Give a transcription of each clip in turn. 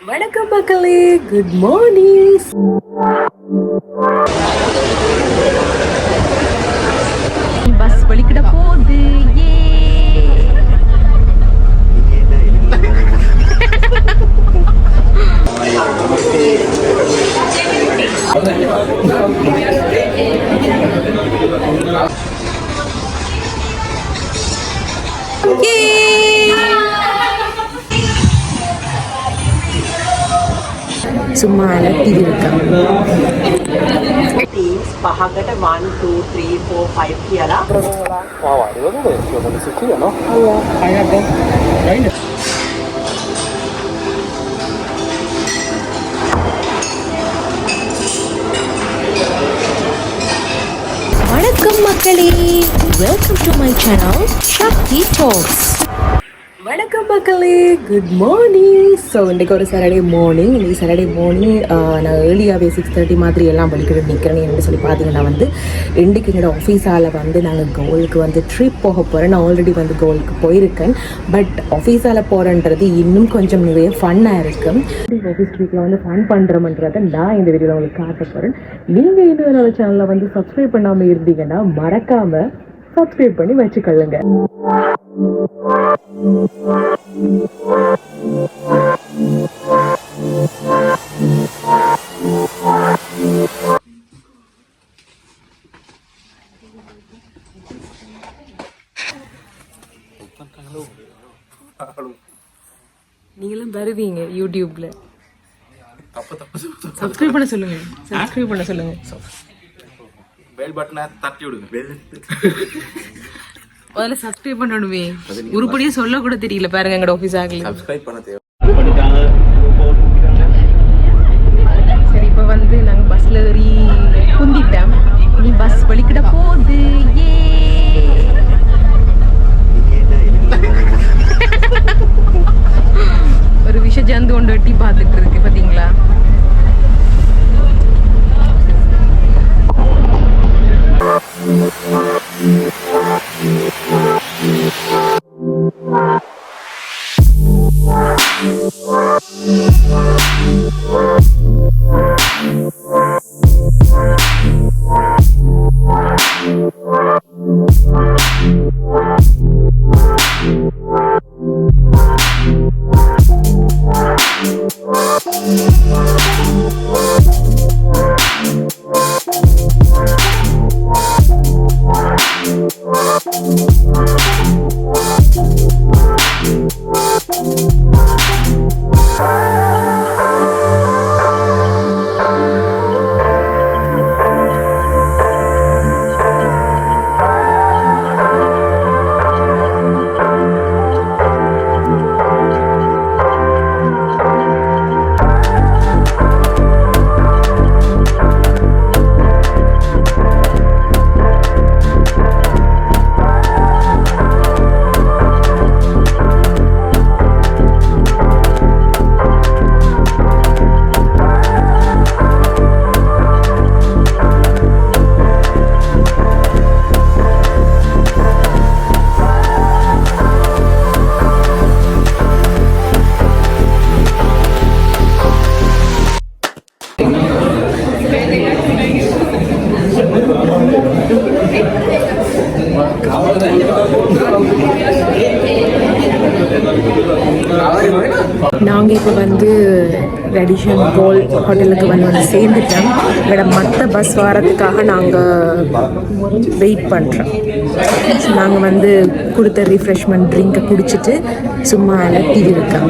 வணக்கம் மக்களே, good morning. Bus வலிக்கிட போகுது. சும்மா அலட்டி இருக்காங்க. පහකට 1 2 3 4 5 කියලා. வணக்கம் மக்களே, welcome to my channel Shakti talks. வணக்கம் மக்களே, குட் மார்னிங். ஸோ இன்றைக்கு ஒரு சாட்டர்டே மார்னிங். இன்றைக்கி சாட்டர்டே மார்னிங் நான் ஏர்லியாகவே 6:30 மாதிரி எல்லாம் படிக்கிறது நிற்கிறேன். என்னென்னு சொல்லி பார்த்தீங்கன்னா இன்றைக்கு எங்களோட ஆஃபீஸால் நாங்கள் கோலுக்கு ட்ரிப் போக போகிறேன். நான் ஆல்ரெடி கோலுக்கு போயிருக்கேன். பட் ஆஃபீஸால் போகிறன்றது இன்னும் கொஞ்சம் நிறைய ஃபன்னாக இருக்கும். ஆஃபீஸ் ட்ரிப்பில் ஃபன் பண்ணுறோம்ன்றதை நான் இந்த வீடியோவில் உங்களுக்கு காட்ட போகிறேன். நீங்கள் இன்னும் என்னோட சேனலில் சப்ஸ்கிரைப் பண்ணாமல் இருந்தீங்கன்னா மறக்காமல் சப்ஸ்கிரைப் பண்ணி வச்சுக்கொள்ளுங்க. நீங்களும் வருவீங்க யூடியூப்ல. சப்ஸ்கிரைப் பண்ண சொல்லுங்க. சப்ஸ்கிரைப் பண்ண சொல்லுங்க. பெல் பட்டனை தட்டி விடுங்க. முதல்ல சப்ஸ்கிரைப் பண்ணணுமே. உருப்படியே சொல்ல கூட தெரியல பாருங்க எங்களோட ஆஃபீஸ் ஆகல. சப்ஸ்கிரைப் பண்ண தேவை. சரி, இப்போ நாங்கள் பஸ்ல ஏறி குந்திட்டோம். நீ பஸ் வலிக்கிட போகுது. ஒரு விஷ ஜந்து கொண்டு வெட்டி பார்த்துட்டு இருக்கு பாத்தீங்களா? நாங்கள் இப்போ ரெடிஷன் கோல் ஹோட்டலுக்கு சேர்ந்துட்டோம். எங்களோட மற்ற பஸ் வரதுக்காக நாங்கள் வெயிட் பண்ணுறோம். நாங்கள் கொடுத்த ரிஃப்ரெஷ்மெண்ட் ட்ரிங்கை குடிச்சிட்டு சும்மா டிவி இருக்கோம்.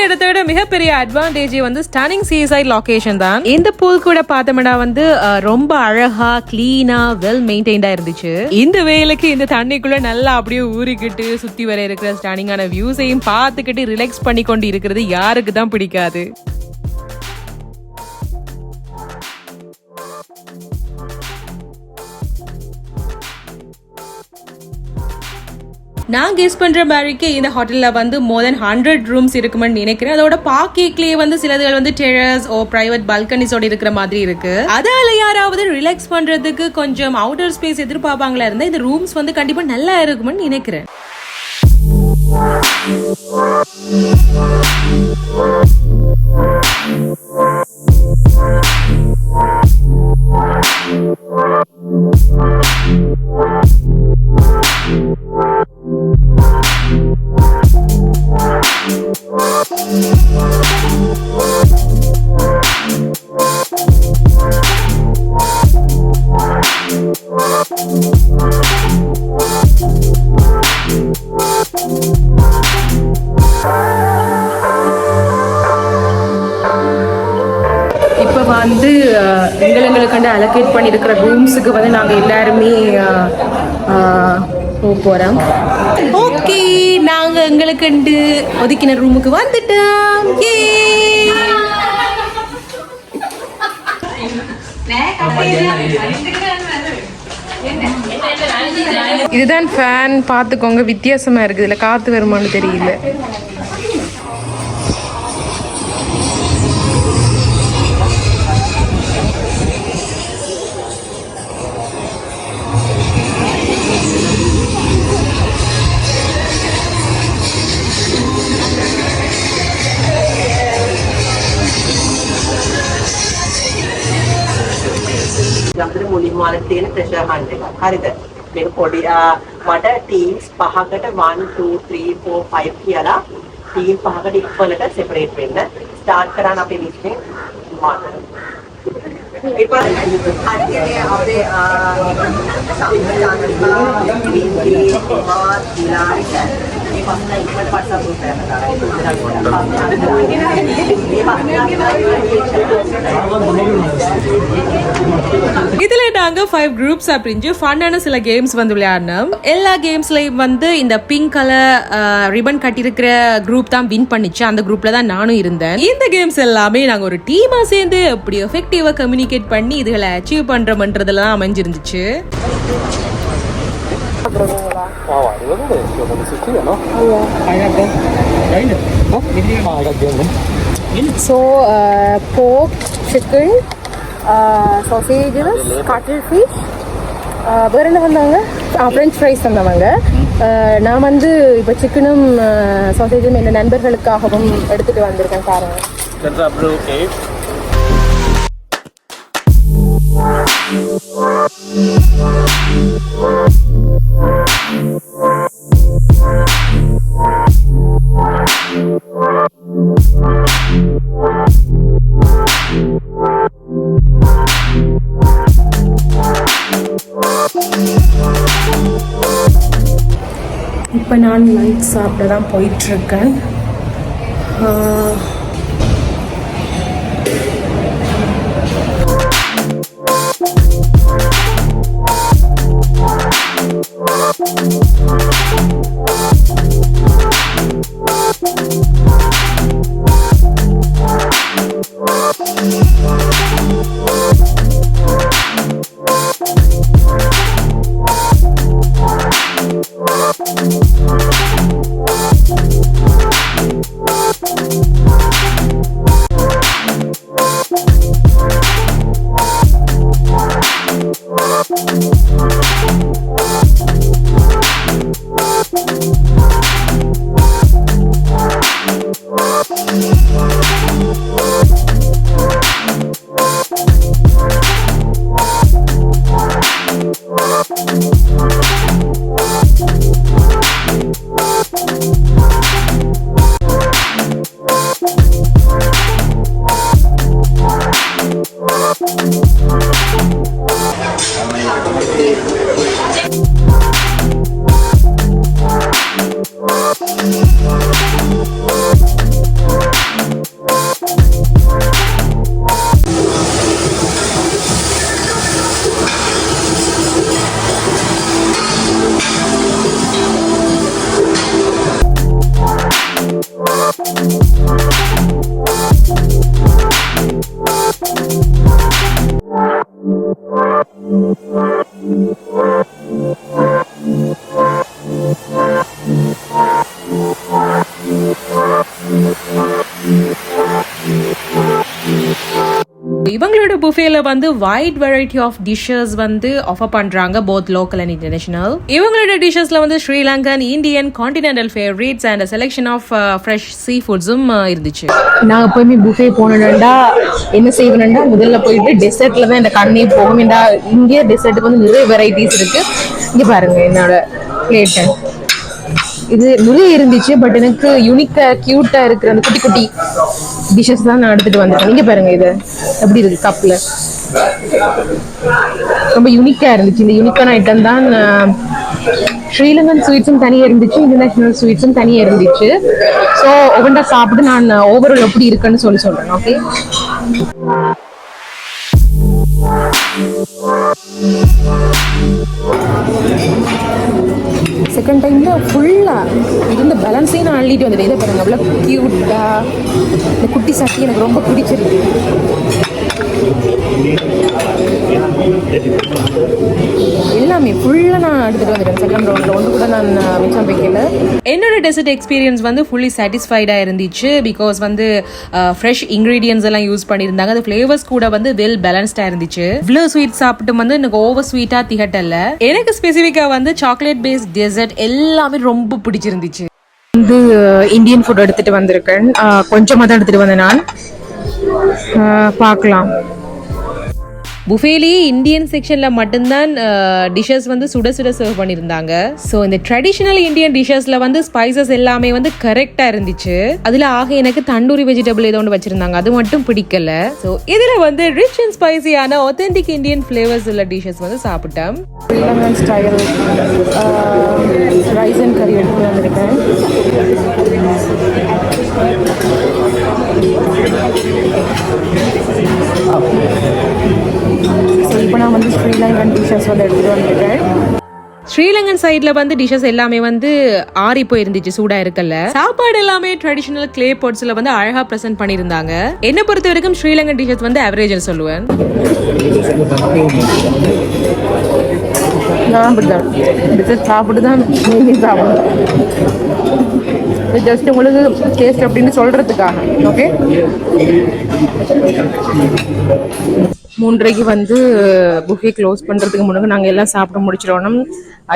இடத்தை விட மிகப்பெரிய அட்வான்டேஜ் வந்து ஸ்டன்னிங் சீசைட் லொகேஷன் தான். இந்த பூல் கூட பார்த்தோம்னா வந்து ரொம்ப அழகா கிளீனா வெல் மெயின்டைன்டா இருந்துச்சு. இந்த வெயிலுக்கு இந்த தண்ணிக்குள்ள நல்லா அப்படியே ஊறிக்கிட்டு சுத்தி வர இருக்கிற ஸ்டன்னிங்கான வியூஸையும் பார்த்துக்கிட்டு ரிலாக்ஸ் பண்ணி கொண்டு இருக்கிறது யாருக்கு தான் பிடிக்காது. நான் கெஸ் பண்ற மாதிரிக்கு இந்த ஹோட்டல்ல வந்து மோர் தென் 100 ரூம்ஸ் இருக்குமென்னு நினைக்கிறேன். அதோட பார்க்கிங்லயே வந்து சிலதுகள் வந்து டெரஸ் ஓ பிரைவேட் பால்கனிஸோட இருக்கிற மாதிரி இருக்கு. அதால யாராவது ரிலாக்ஸ் பண்றதுக்கு கொஞ்சம் அவுட்டர் ஸ்பேஸ் எதிர்பார்ப்பாங்களா இருந்தா இந்த ரூம்ஸ் வந்து கண்டிப்பா நல்லா இருக்குமென்னு நினைக்கிறேன். இப்போ வந்து எங்களுக்கு அலோகேட் பண்ணியிருக்கிற ரூம்ஸுக்கு வந்து நாங்கள் எல்லாருமே போகிறோம். ஓகே, நாங்கள் எங்களுக்கு ஒதுக்கின ரூமுக்கு வந்துட்டோம். இதுதான் ஃபேன், பார்த்துக்கோங்க வித்தியாசமா இருக்குது. இல்லை காற்று வருமானு தெரியல. අපිට මුලින්ම වල තියෙන ප්‍රෙෂර් හන්ට් එක. හරිද? මේක පොඩි මට ටීම්ස් 5කට 1 2 3 4 5 කියලා ටීම් 5කට ඉක්වලට සෙපරේට් වෙන්න. ස්ටාර්ට් කරන්න අපි ලිස්ට් එකෙන් අනිවාර්යයෙන් අපේ இதுல நாங்க 5 groups பிரிஞ்சு ஃபன்னான சில கேம்ஸ் வந்து விளையாடணும். எல்லா கேம்ஸ்லயும் வந்து இந்த பிங்க் கலர் ரிபன் கட்டியிருக்கிற குரூப் தான் வின் பண்ணிச்சு. அந்த குரூப்ல தான் நானும் இருந்தேன். இந்த கேம்ஸ் எல்லாமே நாங்க ஒரு டீமா சேர்ந்து எப்படி எஃபெக்டிவா கம்யூனிகேட் பண்ணி இதுகளை அச்சீவ் பண்றோம்ன்றதுல தான் அமைஞ்சிருந்துச்சு. So, pork, chicken, sausages, cuttlefish, வேறு என்ன வந்தாங்க? ஃப்ரெஞ்ச் ஃப்ரைஸ் வந்தவங்க. நான் வந்து இப்போ சிக்கனும் சாசேஜும் என் நண்பர்களுக்காகவும் எடுத்துகிட்டு வந்திருக்கேன் பாருங்க. இப்போ நான் லஞ்ச் சாப்பிட தான் போயிட்டுருக்கேன். இவங்களோட புஃபேல வந்து வைட் வெரைட்டி ஆஃப் டிஷஸ் வந்து ஆஃபர் பண்றாங்க, போத் லோக்கல் அண்ட் இன்டர்நேஷனல். இவங்களோட டிஷஸ்ல வந்து Sri Lankan, Indian, continental favourites and selection of fresh sea ஃபுட்ஸும் இருந்துச்சு. நான் எப்போயுமே புஃபே போனேன்டா என்ன செய்வேன்டா, முதல்ல போயிட்டு டெசர்ட்ல தான் இந்த கண்ணே போகும்டா. இங்கே டெசர்ட்டுக்கு வந்து நிறைய வெரைட்டிஸ் இருக்கு. இங்க பாருங்க என்னோட பிளேட்டை, இது நிறைய இருந்துச்சு. பட் எனக்கு யூனிக்கா கியூட்டா இருக்கிற அந்த குட்டி குட்டி டிஷஸ் தான் நான் எடுத்துட்டு வந்திருக்கேன். நீங்க பாருங்க இது எப்படி இருக்கு கப்ல, ரொம்ப யூனிக்கா இருந்துச்சு. இந்த யூனிக்கான ஐட்டம் தான். ஸ்ரீலங்கன் ஸ்வீட்ஸும் தனியாக இருந்துச்சு, இன்டர்நேஷனல் ஸ்வீட்ஸும் தனியாக இருந்துச்சு. ஸோ ஒவ்வொன்றா சாப்பிட்டு நான் ஓவரால் எப்படி இருக்குன்னு சொல்றேன். ஓகே, செகண்ட் டைம்ல ஃபுல்லா இருந்த பேலன்ஸே நான் அள்ளிட்டு வந்துட்டேன். இதை பாருங்க அவ்வளோ கியூட்டா, இந்த குட்டி சட்டி எனக்கு ரொம்ப பிடிச்சிருக்கு. எல்லாமே ஃபுல்லா நான் எடுத்துட்டு வந்துட்டேன். செகண்ட் ரவுண்ட்ல ஒன்று கூட நான் மிச்சம் வைக்கல. என்னோட டெசர்ட் எக்ஸ்பீரியன்ஸ் வந்து ஃபுல்லி சாட்டிஸ்ஃபைடா இருந்துச்சு. பிகாஸ் வந்து ஃப்ரெஷ் இன்கிரீடியன்ஸ் எல்லாம் யூஸ் பண்ணியிருந்தாங்க. அது ஃபிளேவர்ஸ் கூட வந்து வெல் பேலன்ஸ்டா இருந்துச்சு. இவ்வளோ ஸ்வீட் சாப்பிட்டு வந்து எனக்கு ஓவர் ஸ்வீட்டா திகட்டல. எனக்கு ஸ்பெசிஃபிக்கா வந்து சாக்லேட் பேஸ்ட் டெசர்ட் எல்லாமே ரொம்ப பிடிச்சிருந்துச்சு. வந்து இந்தியன் ஃபுட் எடுத்துட்டு வந்திருக்கேன். கொஞ்சமாக தான் எடுத்துட்டு வந்தேன் நான். பார்க்கலாம். புஃபேலேயே இந்தியன் செக்ஷன்ல மட்டும்தான் டிஷஸ் வந்து சுட சுட சர்வ் பண்ணியிருந்தாங்க. ஸோ இந்த ட்ரெடிஷ்னல் இந்தியன் டிஷஸ்ல வந்து ஸ்பைசஸ் எல்லாமே வந்து கரெக்டா இருந்துச்சு. அதுல ஆக எனக்கு தண்டூரி வெஜிடபிள் ஏதோ ஒன்று வச்சிருந்தாங்க, அது மட்டும் பிடிக்கல. ஸோ இதுல வந்து ரிச் அண்ட் ஸ்பைசியான ஒத்தென்டிக் இந்தியன் ஃபிளேவர்ஸ் உள்ள டிஷஸ் வந்து சாப்பிட்டேன். ஸ்ரீலங்கன் ஸ்டைல் ரைஸ் அண்ட் கறி எடுத்து வந்திருக்கேன். ஸோ இப்போ நான் வந்து ஸ்ரீலங்கன் டிஷஸ் வந்து எடுத்துகிட்டு வந்திருக்கேன். ஸ்ரீலங்கன் சைட்ல வந்து டிஷஸ் எல்லாமே வந்து ஆறி போயிருந்துச்சு, சூடா இருக்கல. சாப்பாடு எல்லாமே ட்ரெடிஷனல் கிளே பாட்ஸ்ல வந்து அழகா பிரசன்ட் பண்ணியிருந்தாங்க. என்ன பொறுத்த வரைக்கும் ஸ்ரீலங்கன் டிஷஸ் வந்து அவரேஜ் சொல்லுவேன். நான் அப்படிதான் டிஷஸ் சாப்பிட்டு தான் மீன் சாப்பிடுவேன். ஜஸ்ட் உங்களுக்கு டேஸ்ட் அப்படின்னு சொல்றதுக்காக. ஓகே, 3:30 வந்து புஃபே க்ளோஸ் பண்ணுறதுக்கு முன்னாடி நாங்கள் எல்லாம் சாப்பிட முடிச்சிடணும்.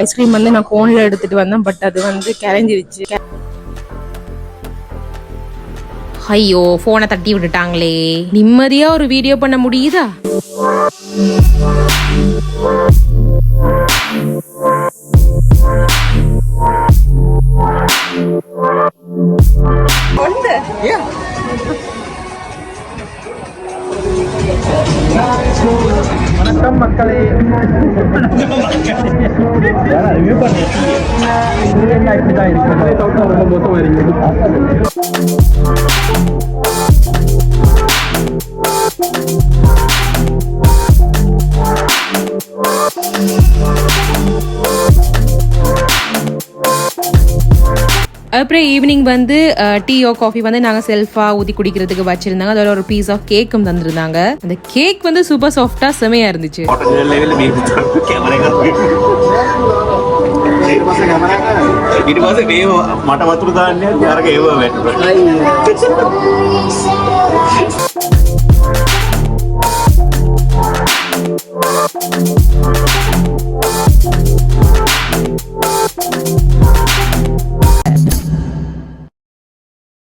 ஐஸ்கிரீம் வந்து நான் கோனில் எடுத்துகிட்டு வந்தேன், பட் அது வந்து கரைஞ்சிருச்சு. ஐயோ, போனை தட்டி விட்டுட்டாங்களே. நிம்மதியா ஒரு வீடியோ பண்ண முடியுதா? வணக்கம் மக்களே. ரிவ்யூ பண்ணி இப்படிதான் இருக்கு. ரொம்ப மொத்தமாக இருக்கு. அப்புறம் ஈவினிங் வந்து டீயோ காஃபி வந்து நாங்கள் செல்ஃபாக ஊற்றி குடிக்கிறதுக்கு வச்சிருந்தாங்க. அதோட ஒரு பீஸ் ஆஃப் கேக்கும் தந்துருந்தாங்க. அந்த கேக் வந்து சூப்பர் சாஃப்டா செமையா இருந்துச்சு. ඊට පස්සේ මේව මට වතුර දාන්නේ අරක ඒව වැටුණා.